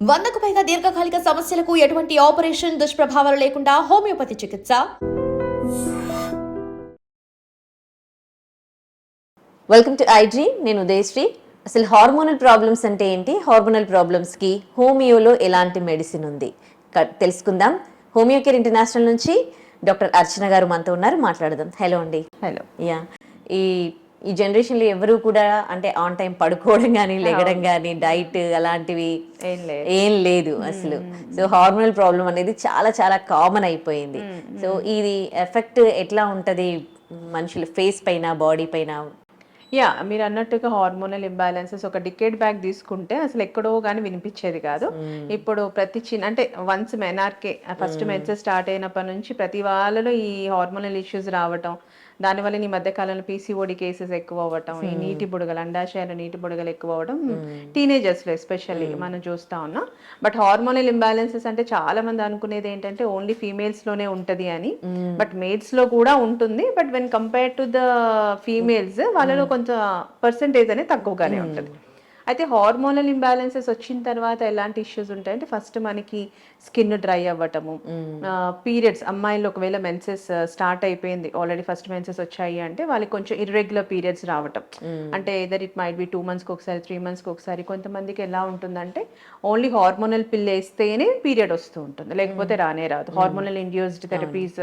100కు పైగా దీర్ఘకాలిక సమస్యలకు ఎటువంటి ఆపరేషన్ దుష్ప్రభావాలు లేకుండా హోమియోపతి చికిత్స. Welcome to IG. నేను ఉదయశ్రీ. అసలు హార్మోనల్ ప్రాబ్లమ్స్ అంటే ఏంటి, హార్మోనల్ ప్రాబ్లమ్స్కి హోమియోలో ఎలాంటి మెడిసిన్ ఉంది తెలుసుకుందాం. హోమియో కేర్ ఇంటర్నేషనల్ నుంచి డాక్టర్ అర్చన గారు మనతో ఉన్నారు, మాట్లాడదాం. హలో అండి. హలో. యా, ఈ జనరేషన్లో ఎవరు కూడా అంటే ఆన్ టైం పడుకోవడం కానీ లెగడం కానీ డైట్ అలాంటివి ఏం లేదు అసలు. సో హార్మోనల్ ప్రాబ్లం అనేది చాలా చాలా కామన్ అయిపోయింది. సో ఇది ఎఫెక్ట్ ఎట్లా ఉంటుంది మనుషుల ఫేస్ పైన, బాడీ పైన? యా, మీరు అన్నట్టుగా హార్మోనల్ ఇంబ్యాలెన్సెస్ ఒక డికేడ్ బ్యాక్ తీసుకుంటే అసలు ఎక్కడో కానీ వినిపించేది కాదు. ఇప్పుడు ప్రతి చిన్న అంటే once menarche first menses start అయినప్పటి నుంచి ప్రతి వాళ్ళలో ఈ హార్మోనల్ ఇష్యూస్ రావటం, దానివల్ల ఈ మధ్య కాలంలో పీసీఓడి కేసెస్ ఎక్కువ అవ్వటం, ఈ నీటి బుడగలు, అండాశయాలు నీటి బుడగలు ఎక్కువ అవ్వడం టీనేజర్స్లో ఎస్పెషల్లీ మనం చూస్తూ ఉన్నాం. బట్ హార్మోనల్ ఇంబ్యాలెన్సెస్ అంటే చాలా మంది అనుకునేది ఏంటంటే ఓన్లీ ఫీమేల్స్లోనే ఉంటుంది అని. బట్ మేల్స్లో కూడా ఉంటుంది. But when compare to the females వాళ్ళలో కొంత పర్సంటేజ్ అనేది తక్కువగానే ఉంటుంది. అయితే హార్మోనల్ ఇంబ్యాలెన్సెస్ వచ్చిన తర్వాత ఎలాంటి ఇష్యూస్ ఉంటాయంటే ఫస్ట్ మనకి స్కిన్ డ్రై అవ్వటము, పీరియడ్స్ అమ్మాయిలు ఒకవేళ మెన్సెస్ స్టార్ట్ అయిపోయింది, ఆల్రెడీ ఫస్ట్ మెన్సెస్ వచ్చాయి అంటే వాళ్ళకి కొంచెం ఇర్రెగ్యులర్ పీరియడ్స్ రావటం. అంటే ఎదర్ ఇట్ మైట్ బి 2 monthsకి ఒకసారి, 3 monthsకి ఒకసారి. కొంతమందికి ఎలా ఉంటుందంటే ఓన్లీ హార్మోనల్ పిల్ వేస్తేనే పీరియడ్ వస్తూ ఉంటుంది, లేకపోతే రానే రాదు. హార్మోనల్ ఇండ్యూస్డ్ థెరపీస్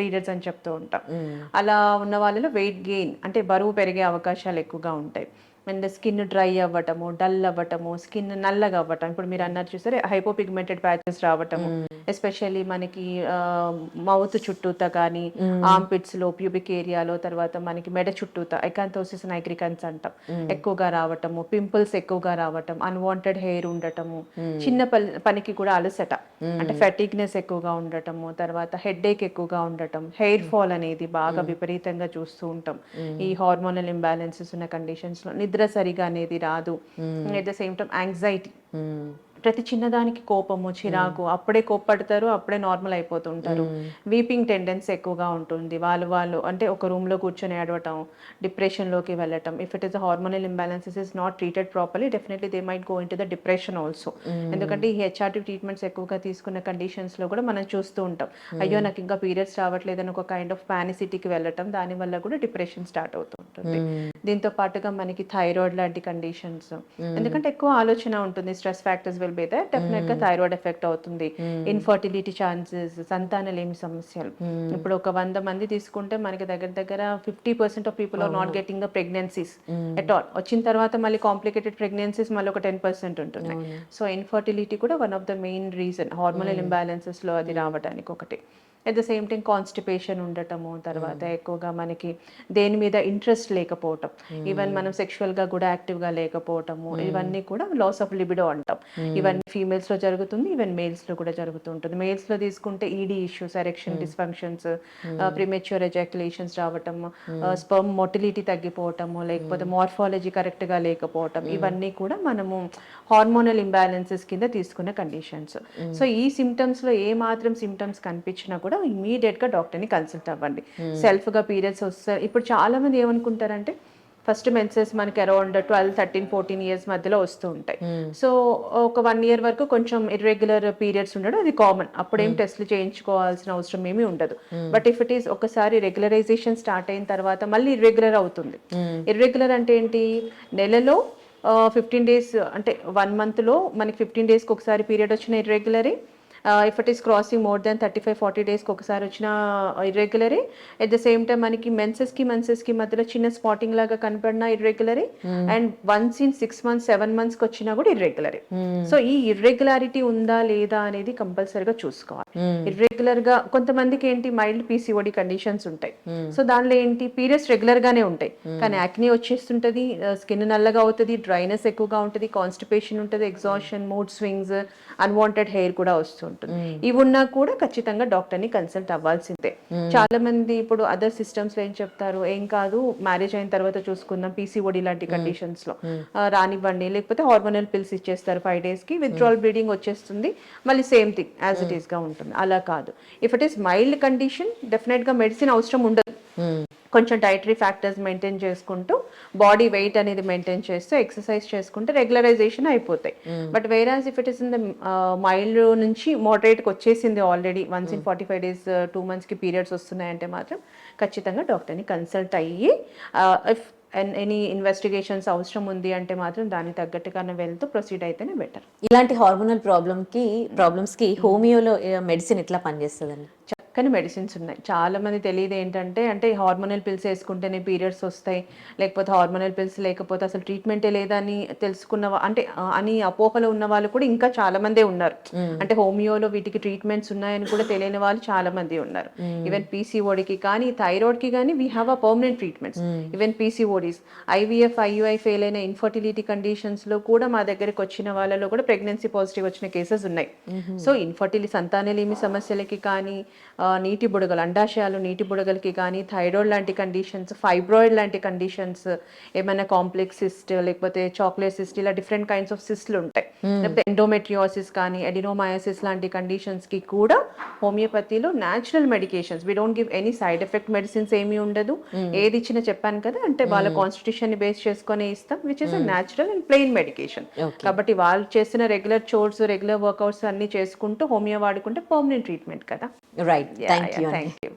పీరియడ్స్ అని చెప్తూ ఉంటాం. అలా ఉన్న వాళ్ళలో వెయిట్ గెయిన్ అంటే బరువు పెరిగే అవకాశాలు ఎక్కువగా ఉంటాయి. అండ్ స్కిన్ డ్రై అవ్వటము, డల్ అవ్వటము, స్కిన్ నల్లగా అవ్వటం. ఇప్పుడు మీరు అన్నారు చూసారే హైపోపిగ్మెంటెడ్ ప్యాచెస్ రావటము, ఎస్పెషల్లీ మనకి మౌత్ చుట్టూతా కానీ, ఆర్మ్పిట్స్ లో, ప్యూబిక్ ఏరియాలో, తర్వాత మనకి మెడ చుట్టూతా ఎకాంథోసిస్ నైగ్రికన్స్ అంటాం ఎక్కువగా రావటము, పింపుల్స్ ఎక్కువగా రావటం, అన్వాంటెడ్ హెయిర్ ఉండటము, చిన్న పనికి కూడా అలసట అంటే ఫెటిగ్నెస్ ఎక్కువగా ఉండటము, తర్వాత హెడ్ఏక్ ఎక్కువగా ఉండటం, హెయిర్ ఫాల్ అనేది బాగా విపరీతంగా చూస్తూ ఉంటాం ఈ హార్మోనల్ ఇంబ్యాలెన్సెస్ ఉన్న కండిషన్స్ లో. నిద్ర సరిగా అనేది రాదు. At the same time anxiety, ప్రతి చిన్నదానికి కోపము, చిరాకు, అప్పుడే కోప్పడతారు, అప్పుడే నార్మల్ అయిపోతుంటారు. వీపింగ్ టెండెన్సీ ఎక్కువగా ఉంటుంది. వాళ్ళు అంటే ఒక రూమ్లో కూర్చొని ఏడవటం, డిప్రెషన్లోకి వెళ్ళటం. If it is hormonal imbalances is not treated properly, definitely they might go in to the depression also. ఎందుకంటే ఈ హెచ్ఆర్టీ ట్రీట్మెంట్స్ ఎక్కువగా తీసుకున్న కండిషన్స్లో కూడా మనం చూస్తూ ఉంటాం. అయ్యో నాకు ఇంకా పీరియడ్స్ రావట్లేదని ఒక కైండ్ ఆఫ్ పానిసిటీకి వెళ్ళటం, దానివల్ల కూడా డిప్రెషన్ స్టార్ట్ అవుతూ ఉంటుంది. దీంతో పాటుగా మనకి థైరాయిడ్ లాంటి కండిషన్స్, ఎందుకంటే ఎక్కువ ఆలోచన ఉంటుంది, stress factors will be there, definite గా థైరాయిడ్ ఎఫెక్ట్ అవుతుంది. ఇన్ఫర్టిలిటీ ఛాన్సెస్, సంతానలేమి సమస్యలు. ఇప్పుడు ఒక 100 మంది తీసుకుంటే మనకి దగ్గర 50% of people are not getting the pregnancies at all. వచ్చిన తర్వాత మళ్ళీ కాంప్లికేటెడ్ ప్రెగ్నెన్సీస్ మళ్ళీ ఒక 10% ఉంటున్నాయి. సో ఇన్ఫర్టిలిటీ కూడా one of the main reason hormonal imbalances లో అది రావడానికి ఒకటి. At the same time constipation ఉండటము, తర్వాత ఎక్కువగా మనకి దేని మీద ఇంట్రెస్ట్ లేకపోవటం, ఈవెన్ మనం సెక్షువల్గా కూడా యాక్టివ్గా లేకపోవటము, ఇవన్నీ కూడా లాస్ ఆఫ్ లిబిడో అంటాం. ఇవన్నీ ఫీమేల్స్లో జరుగుతుంది, ఈవెన్ మేల్స్లో కూడా జరుగుతూ ఉంటుంది. మేల్స్లో తీసుకుంటే ED issues, erection dysfunctions, premature ejaculations రావటం, స్పర్మ్ మొటిలిటీ తగ్గిపోవటము, లేకపోతే మార్ఫాలజీ కరెక్ట్గా లేకపోవటం, ఇవన్నీ కూడా మనము హార్మోనల్ ఇంబ్యాలెన్సెస్ కింద తీసుకున్న కండిషన్స్. సో ఈ సిమ్టమ్స్లో ఏ మాత్రం సిమ్టమ్స్ కనిపించినా కూడా ఇమీడియట్ గా డాక్టర్ ని కన్సల్ట్ అవ్వండి. సెల్ఫ్ గా పీరియడ్స్ వస్తారు. ఇప్పుడు చాలా మంది ఏమనుకుంటారంటే ఫస్ట్ మెన్సెస్ మనకి అరౌండ్ 12, 13, 14 years మధ్యలో వస్తూ ఉంటాయి. సో ఒక 1 year వరకు కొంచెం ఇర్రెగ్యులర్ పీరియడ్స్ ఉండడం అది కామన్. అప్పుడేం టెస్ట్లు చేయించుకోవాల్సిన అవసరం ఏమీ ఉండదు. బట్ ఇఫ్ ఇట్ ఈస్ ఒకసారి రెగ్యులరైజేషన్ స్టార్ట్ అయిన తర్వాత మళ్ళీ ఇర్రెగ్యులర్ అవుతుంది. ఇర్రెగ్యులర్ అంటే ఏంటి, నెలలో 15 days అంటే 1 monthలో మనకి 15 daysకి ఒకసారి పీరియడ్ వచ్చిన irregularly. If it is crossing more than 35-40 daysకి ఒకసారి వచ్చిన irregularly. At the same time మనకి మెన్సెస్కి మధ్యలో చిన్న స్పాటింగ్ లాగా కనపడిన irregularly. And once in 6 months, 7 monthsకి వచ్చినా కూడా ఇర్రెగ్యులరీ. సో ఈ ఇర్రెగ్యులారిటీ ఉందా లేదా అనేది కంపల్సరీగా చూసుకోవాలి. ఇర్రెగ్యులర్ గా కొంతమందికి ఏంటి మైల్డ్ పీసీఓడి కండిషన్స్ ఉంటాయి. సో దానిలో ఏంటి పీరియడ్స్ రెగ్యులర్ గానే ఉంటాయి, కానీ యాక్నీ వచ్చేస్తుంటది, స్కిన్ నల్లగా అవుతుంది, డ్రైనెస్ ఎక్కువగా ఉంటుంది, కాన్స్టిపేషన్ ఉంటుంది, exhaustion, mood swings, unwanted hair కూడా వస్తుంది. ఇవి ఉన్నా కూడా ఖచ్చితంగా డాక్టర్ ని కన్సల్ట్ అవ్వాల్సిందే. చాలా మంది ఇప్పుడు అదర్ సిస్టమ్స్ లో ఏం చెప్తారు, ఏం కాదు మ్యారేజ్ అయిన తర్వాత చూసుకుందాం, పీసీఓడి లాంటి కండిషన్స్ లో రానివ్వండి, లేకపోతే హార్మోనల్ పిల్స్ ఇచ్చేస్తారు 5 daysకి, విత్డ్రాల్ బ్లీడింగ్ వచ్చేస్తుంది, మళ్ళీ same thing as it is గా ఉంటుంది. అలా కాదు. If it is mild condition definite గా మెడిసిన్ అవసరం ఉండదు. కొంచెం డైటరీ ఫ్యాక్టర్స్ మెయింటైన్ చేసుకుంటూ బాడీ వెయిట్ అనేది మెయింటైన్ చేస్తూ ఎక్సర్సైజ్ చేసుకుంటే రెగ్యులరైజేషన్ అయిపోతాయి. But whereas if it is in the mild నుంచి మోడరేట్కి వచ్చేసింది ఆల్రెడీ, వన్స్ ఇన్ 45 days 2 monthsకి పీరియడ్స్ వస్తున్నాయంటే మాత్రం ఖచ్చితంగా డాక్టర్ని కన్సల్ట్ అయ్యి ఇఫ్ ఎనీ ఇన్వెస్టిగేషన్స్ అవసరం ఉంది అంటే మాత్రం దానికి తగ్గట్టుగానే వెళ్తూ ప్రొసీడ్ అయితేనే బెటర్. ఇలాంటి హార్మోనల్ ప్రాబ్లమ్స్కి హోమియోలో మెడిసిన్ ఎట్లా పనిచేస్తుందండి? చక్కని మెడిసిన్స్ ఉన్నాయి. చాలా మంది తెలియదు ఏంటంటే, అంటే హార్మోనల్ పిల్స్ వేసుకుంటేనే పీరియడ్స్ వస్తాయి, లేకపోతే హార్మోనల్ పిల్స్ లేకపోతే అసలు ట్రీట్మెంటే లేదని తెలుసుకున్న అంటే అని అపోహలో ఉన్న వాళ్ళు కూడా ఇంకా చాలా మందే ఉన్నారు. అంటే హోమియోలో వీటికి ట్రీట్మెంట్స్ ఉన్నాయని కూడా తెలియని వాళ్ళు చాలా మంది ఉన్నారు. ఈవెన్ పీసీఓడికి కానీ థైరాయిడ్కి కానీ we have a permanent treatments. Even PCODs, IVF IUI fail అయిన ఇన్ఫర్టిలిటీ కండిషన్స్లో కూడా మా దగ్గరికి వచ్చిన వాళ్ళలో కూడా ప్రెగ్నెన్సీ పాజిటివ్ వచ్చిన కేసెస్ ఉన్నాయి. సో ఇన్ఫర్టిలిటీ సంతానలేమి సమస్యలకి కానీ, నీటి బుడగలు అండాశయాలు నీటి బుడగలకి కానీ, థైరాయిడ్ లాంటి కండిషన్స్, ఫైబ్రాయిడ్ లాంటి కండిషన్స్, ఏమైనా కాంప్లెక్స్ సిస్ట్ లేకపోతే చాక్లెట్ సిస్ట్, ఇలా డిఫరెంట్ కైండ్స్ ఆఫ్ సిస్ట్లు ఉంటాయి. లేకపోతే ఎండోమెట్రియోసిస్ కానీ, ఎడినోమయాసిస్ లాంటి కండిషన్స్కి కూడా హోమియోపతిలో natural medications, we don't give any side effect medicines ఏమీ ఉండదు. ఏది ఇచ్చినా చెప్పాను కదా, అంటే వాళ్ళ కాన్స్టిట్యూషన్ ని బేస్ చేసుకొని ఇస్తాం, which is a natural and plain medication. కాబట్టి వాళ్ళు చేసిన రెగ్యులర్ చోర్స్, రెగ్యులర్ వర్కౌట్స్ అన్ని చేసుకుంటూ హోమియో వాడుకుంటే పర్మనెంట్ ట్రీట్మెంట్ కదా. Right, thank you. Thank you.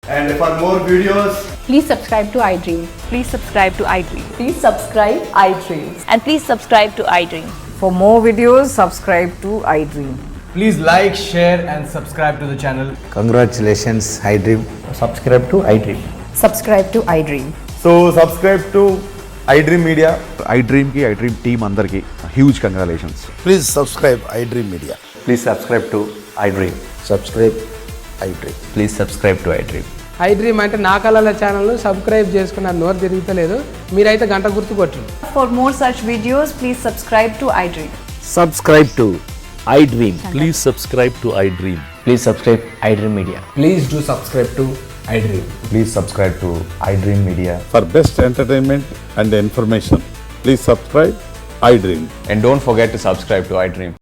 And for more videos, Please subscribe to iDream. Please subscribe to iDream. Please subscribe iDream. And please subscribe to iDream. For more videos, subscribe to iDream. please like, share and subscribe to the channel. Congratulations, iDream. Subscribe to iDream. Subscribe to iDream. So subscribe to iDream Media. iDream ki iDream team andarki huge congratulations. Please subscribe iDream Media. Please subscribe to iDream. Subscribe iDream. Please subscribe to iDream. iDream అంటే నా కళల channel subscribe చేసుకున్న నోరు తిరుగుతలేదు, మీరైతే గంట గుర్తు కొట్టండి. For more such videos, please subscribe to iDream. Subscribe to iDream. Please subscribe to iDream. Please subscribe iDream Media. Please do subscribe to iDream. Please subscribe to iDream Media. For best entertainment and information, please subscribe iDream. And don't forget to subscribe to iDream.